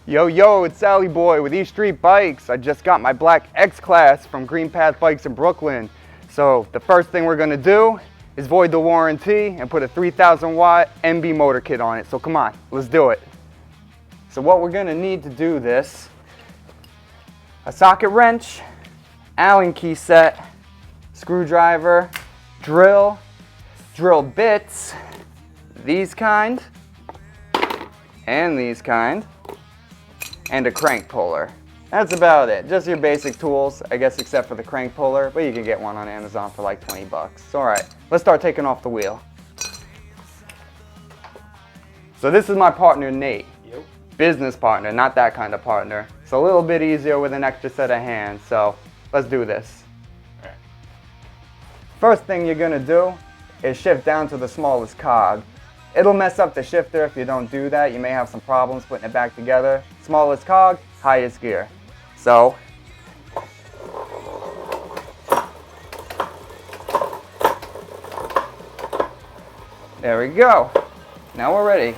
Yo, it's Sally Boy with East Street Bikes. I just got my black X-Class from Green Path Bikes in Brooklyn. So the first thing we're gonna do is void the warranty and put a 3,000 watt MB motor kit on it. So come on, let's do it. So what we're gonna need to do this, a socket wrench, Allen key set, screwdriver, drill bits, these kind, and these kind, and a crank puller. That's about it. Just your basic tools, I guess, except for the crank puller, but you can get one on Amazon for like 20 bucks. All right, let's start taking off the wheel. So this is my partner, Nate. Yep. Business partner, not that kind of partner. It's a little bit easier with an extra set of hands, so let's do this. All right. First thing you're gonna do is shift down to the smallest cog. It'll mess up the shifter if you don't do that. You may have some problems putting it back together. Smallest cog, highest gear. So, there we go. Now we're ready.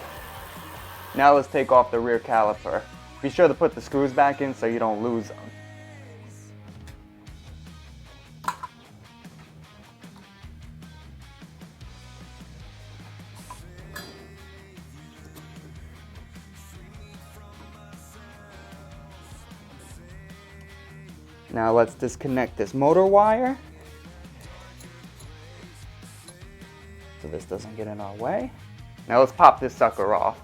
Now let's take off the rear caliper. Be sure to put the screws back in so you don't lose them. Now let's disconnect this motor wire so this doesn't get in our way. Now let's pop this sucker off.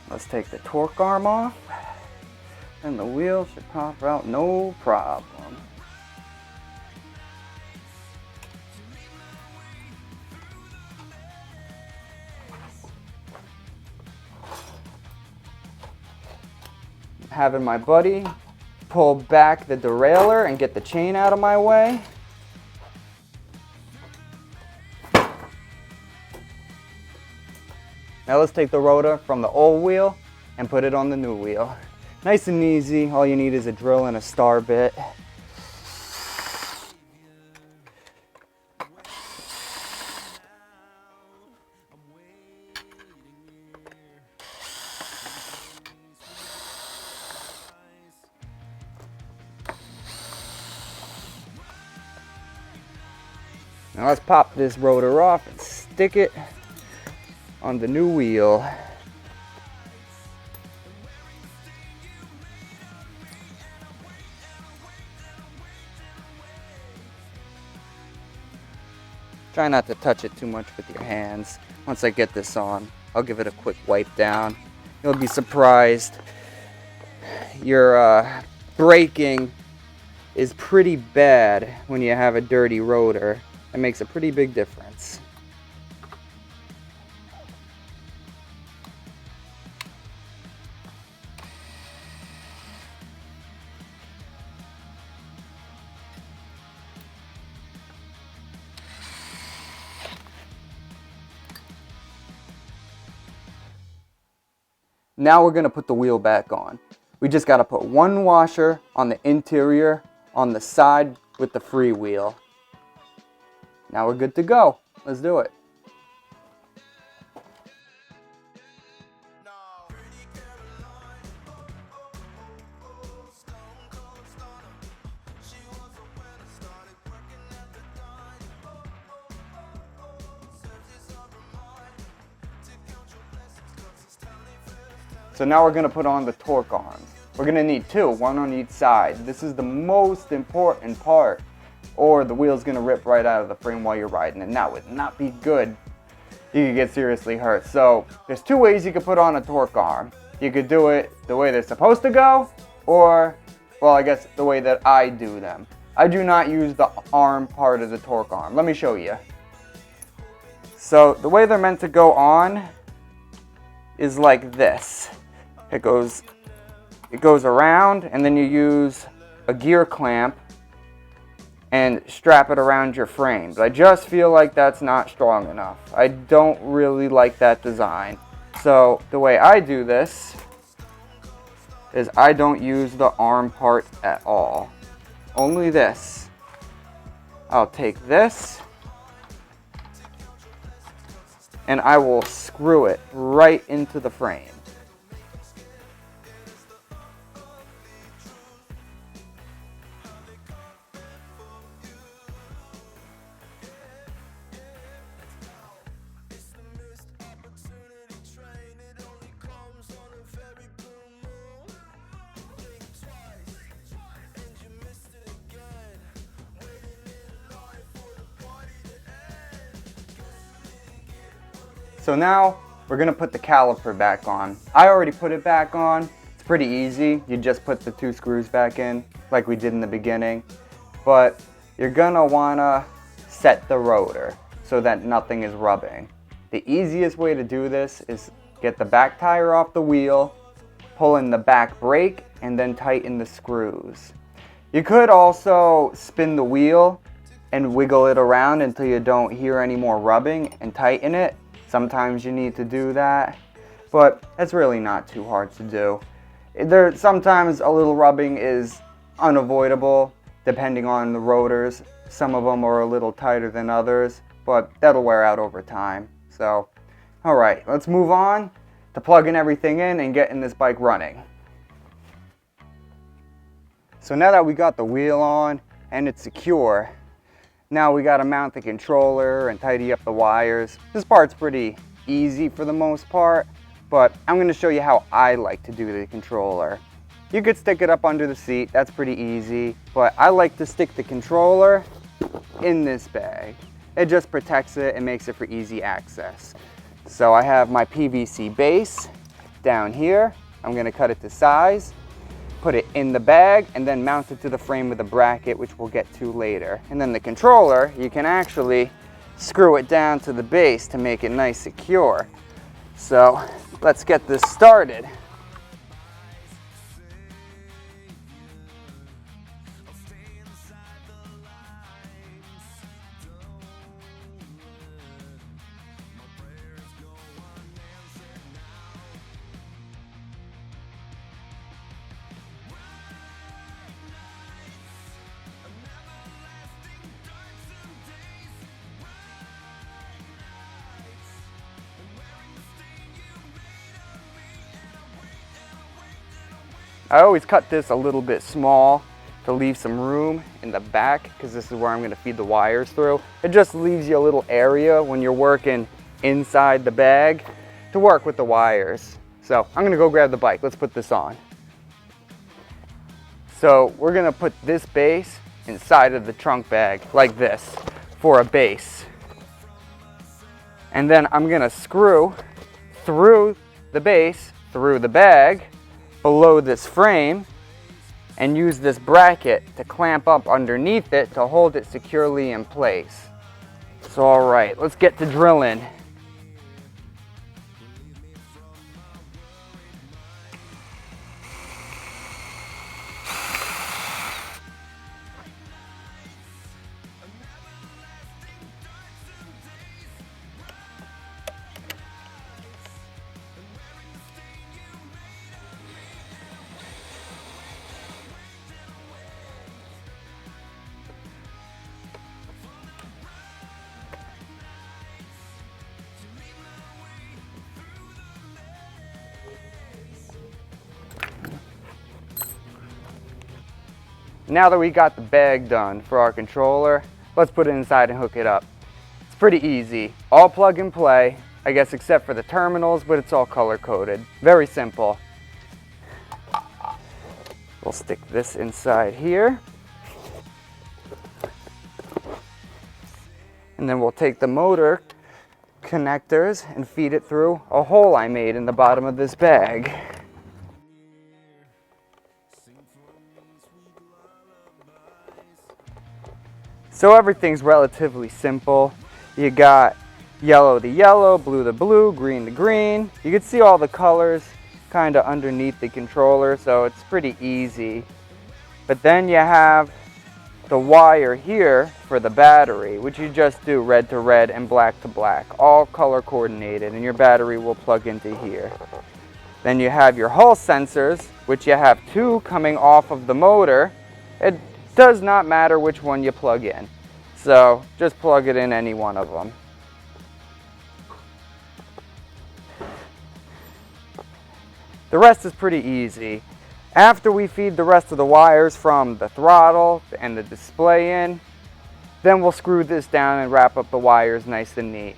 Let's take the torque arm off, and the wheel should pop out no problem. I'm having my buddy pull back the derailleur and get the chain out of my way. Now let's take the rotor from the old wheel and put it on the new wheel. Nice and easy, all you need is a drill and a star bit. Now let's pop this rotor off and stick it on the new wheel. Try not to touch it too much with your hands. Once I get this on, I'll give it a quick wipe down. You'll be surprised. Your braking is pretty bad when you have a dirty rotor. It makes a pretty big difference. Now we're going to put the wheel back on. We just got to put one washer on the interior on the side with the free wheel. Now we're good to go. Let's do it. So now we're going to put on the torque arms. We're going to need two, one on each side. This is the most important part, or the wheel's going to rip right out of the frame while you're riding, and that would not be good. You could get seriously hurt. So there's two ways you could put on a torque arm. You could do it the way they're supposed to go, or, well, I guess the way that I do them. I do not use the arm part of the torque arm. Let me show you. So the way they're meant to go on is like this. It goes around, and then you use a gear clamp and strap it around your frame. But I just feel like that's not strong enough. I don't really like that design. So the way I do this is I don't use the arm part at all. Only this. I'll take this and I will screw it right into the frame. So now we're gonna put the caliper back on. I already put it back on. It's pretty easy. You just put the 2 screws back in like we did in the beginning. But you're gonna wanna set the rotor so that nothing is rubbing. The easiest way to do this is get the back tire off the wheel, pull in the back brake, and then tighten the screws. You could also spin the wheel and wiggle it around until you don't hear any more rubbing and tighten it. Sometimes you need to do that, but it's really not too hard to do. Sometimes a little rubbing is unavoidable depending on the rotors. Some of them are a little tighter than others, but that'll wear out over time. So, all right, let's move on to plugging everything in and getting this bike running. So now that we got the wheel on and it's secure, now we gotta mount the controller and tidy up the wires. This part's pretty easy for the most part, but I'm gonna show you how I like to do the controller. You could stick it up under the seat, that's pretty easy, but I like to stick the controller in this bag. It just protects it and makes it for easy access. So I have my PVC base down here. I'm gonna cut it to size, put it in the bag, and then mount it to the frame with a bracket, which we'll get to later. And then the controller, you can actually screw it down to the base to make it nice secure. So let's get this started. I always cut this a little bit small to leave some room in the back because this is where I'm going to feed the wires through. It just leaves you a little area when you're working inside the bag to work with the wires. So I'm going to go grab the bike. Let's put this on. So we're going to put this base inside of the trunk bag like this for a base. And then I'm going to screw through the base, through the bag, below this frame, and use this bracket to clamp up underneath it to hold it securely in place. So all right, let's get to drilling. Now that we got the bag done for our controller, let's put it inside and hook it up. It's pretty easy. All plug and play, I guess except for the terminals, but it's all color coded. Very simple. We'll stick this inside here. And then we'll take the motor connectors and feed it through a hole I made in the bottom of this bag. So everything's relatively simple. You got yellow to yellow, blue to blue, green to green. You can see all the colors kind of underneath the controller, so it's pretty easy. But then you have the wire here for the battery, which you just do red to red and black to black, all color coordinated, and your battery will plug into here. Then you have your Hall sensors, which you have two coming off of the motor. It does not matter which one you plug in, so just plug it in any one of them. The rest is pretty easy. After we feed the rest of the wires from the throttle and the display in, then we'll screw this down and wrap up the wires nice and neat.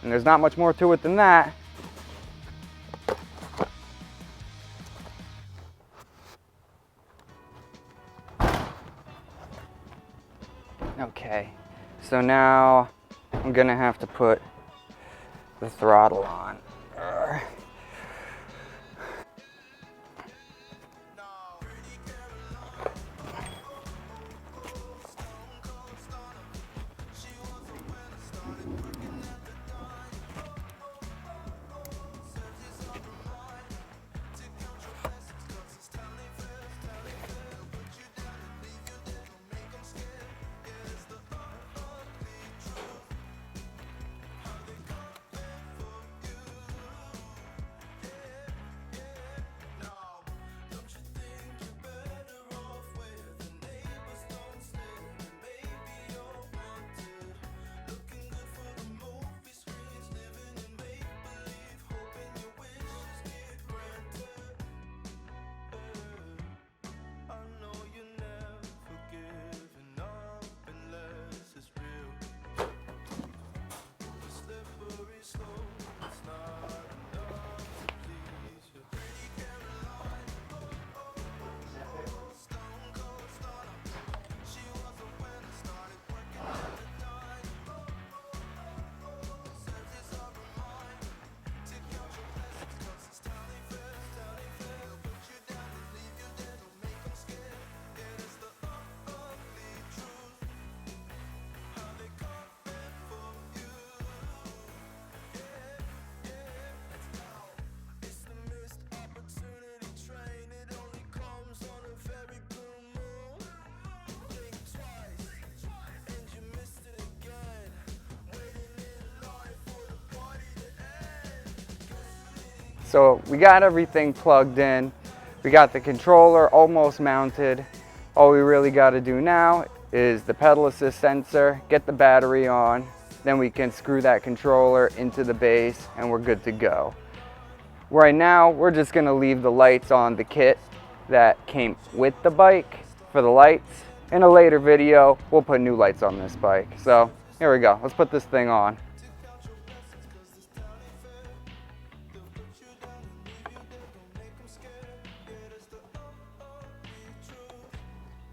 And there's not much more to it than that. Okay, so now I'm gonna have to put the throttle on. So we got everything plugged in. We got the controller almost mounted. All we really got to do now is the pedal assist sensor, get the battery on, then we can screw that controller into the base and we're good to go. Right now, we're just gonna leave the lights on the kit that came with the bike for the lights. In a later video, we'll put new lights on this bike. So here we go, let's put this thing on.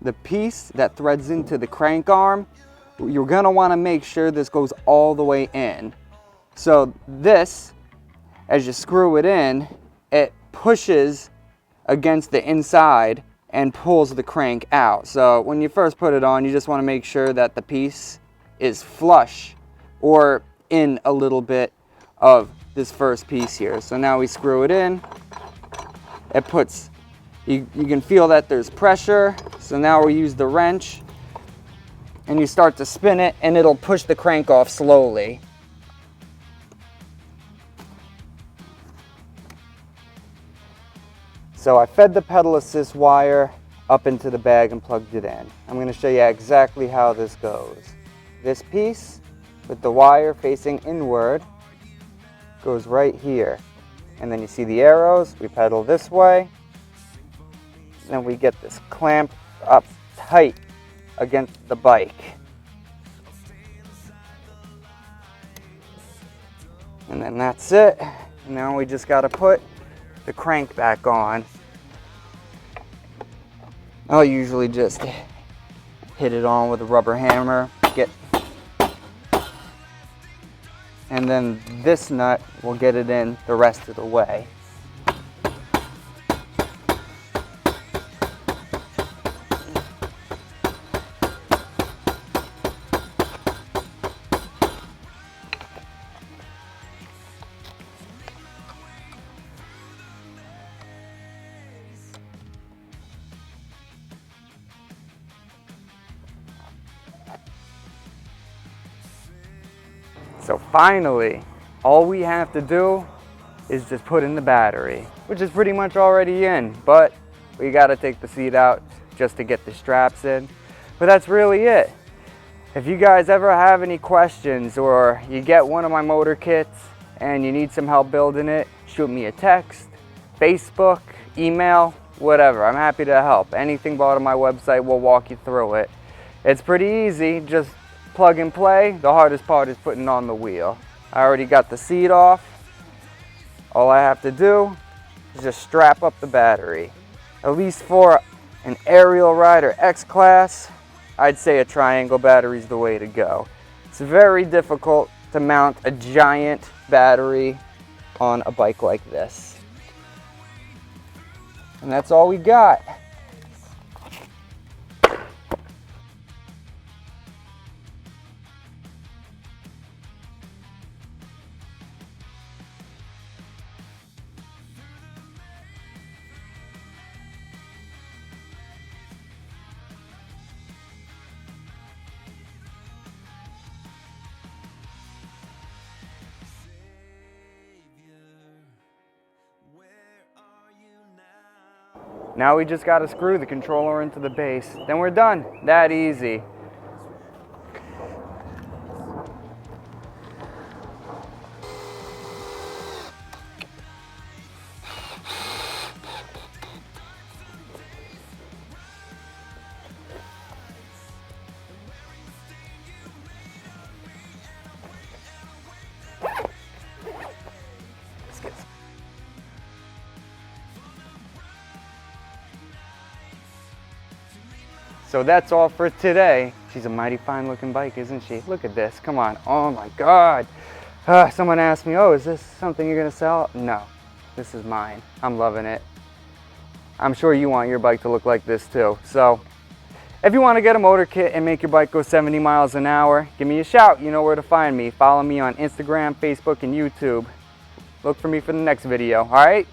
The piece that threads into the crank arm, you're gonna wanna make sure this goes all the way in. So this, as you screw it in, it pushes against the inside and pulls the crank out. So when you first put it on, you just wanna make sure that the piece is flush or in a little bit of this first piece here. So now we screw it in, it puts, you can feel that there's pressure. So now we use the wrench and you start to spin it and it'll push the crank off slowly. So I fed the pedal assist wire up into the bag and plugged it in. I'm going to show you exactly how this goes. This piece with the wire facing inward goes right here. And then you see the arrows, we pedal this way. Then we get this clamp up tight against the bike. And then that's it. Now we just got to put the crank back on. I'll usually just hit it on with a rubber hammer, and then this nut will get it in the rest of the way. So finally, all we have to do is just put in the battery, which is pretty much already in, but we gotta take the seat out just to get the straps in. But that's really it. If you guys ever have any questions or you get one of my motor kits and you need some help building it, shoot me a text, Facebook, email, whatever. I'm happy to help. Anything bought on my website, we'll walk you through it. It's pretty easy, just plug and play. The hardest part is putting on the wheel. I already got the seat off. All I have to do is just strap up the battery. At least for an Ariel Rider X-Class, I'd say a triangle battery is the way to go. It's very difficult to mount a giant battery on a bike like this. And that's all we got. Now we just got to screw the controller into the base. Then we're done. That easy. So that's all for today. She's a mighty fine looking bike, isn't she? Look at this, come on. Oh my God. Someone asked me, oh, is this something you're gonna sell? No, this is mine. I'm loving it. I'm sure you want your bike to look like this too. So if you wanna get a motor kit and make your bike go 70 miles an hour, give me a shout. You know where to find me. Follow me on Instagram, Facebook, and YouTube. Look for me for the next video, all right?